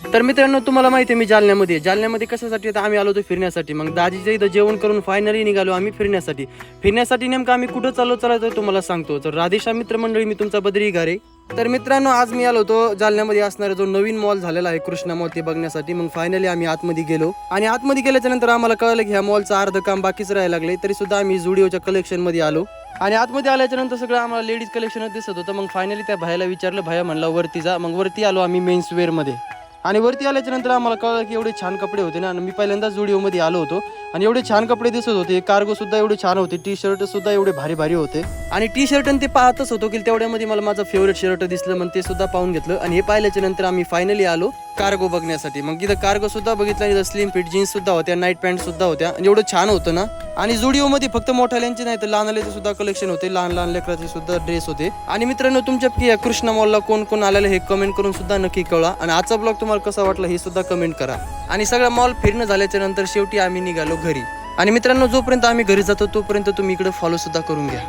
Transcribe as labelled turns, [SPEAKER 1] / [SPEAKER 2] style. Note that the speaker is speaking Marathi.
[SPEAKER 1] तर मित्रांनो तुम्हाला माहिती आहे मी जालन्यामध्ये कशासाठी आता आम्ही आलो होतो फिरण्यासाठी. मग दाजीच्या इथं जेवण करून फायनली निघालो आम्ही फिरण्यासाठी नेमकं आम्ही कुठं चाललो तुम्हाला सांगतो. तर राधेश्याम मित्रमंडळी, मी तुमचा बद्री घारे. तर मित्रांनो आज मी आलो होतो जालन्यामध्ये असणारा जो नवीन मॉल झालेला आहे कृष्णा मॉल ते बघण्यासाठी. मग फायनली आम्ही आतमध्ये गेलो आणि आतमध्ये गेल्याच्या नंतर आम्हाला कळलं की ह्या मॉलचं अर्ध काम बाकीच राहायला लागले. तरी सुद्धा आम्ही जुडिओच्या कलेक्शन मध्ये आलो आणि आतमध्ये आल्याच्या नंतर सगळं आम्हाला लेडीज कलेक्शनच दिसत होतं. मग फायनली त्या भाईला विचारलं, भाया म्हणला वरती जा. मग वरती आलो आम्ही मेन्स वेअर मध्ये आणि वरती आल्याच्या नंतर आम्हाला कळलं की एवढे छान कपडे होते ना. आणि मी पहिल्यांदा जुडिओमध्ये आलो होतो आणि एवढे छान कपडे दिसत होते. कार्गो सुद्धा एवढे छान होते, टी शर्ट सुद्धा एवढे भारी भारी होते. आणि टी शर्ट ते पाहतच होतो की तेवढ्यामध्ये मला माझं फेवरेट शर्ट दिसलं, मग ते सुद्धा पाहून घेतलं. आणि हे पाहिल्याच्या नंतर आम्ही फायनली आलो कार्गो बघण्यासाठी. मग इथं कार्गो सुद्धा बघितलं आणि स्लिम फिट जीन्स सुद्धा होत्या, नाईट पॅन्ट सुद्धा होत्या आणि एवढं छान होतं ना. आणि जुडिओमध्ये फक्त मोठ्याल्यांचे नाही तर लहानल्याचे सुद्धा कलेक्शन होते, लहान लहान लेकराचे सुद्धा ड्रेस होते. आणि मित्रांनो तुमच्या या कृष्णा मॉलला कोण कोण आलेलं हे कमेंट करून सुद्धा नक्की कळवा. आणि आजचा ब्लॉग तुम्हाला कसा वाटला हे सुद्धा कमेंट करा. आणि सगळा मॉल फिरणं झाल्याच्या नंतर शेवटी आम्ही निघालो घरी. आणि मित्रांनो जोपर्यंत आम्ही घरी जातो तोपर्यंत तुम्ही इकडे फॉलो सुद्धा करून घ्या.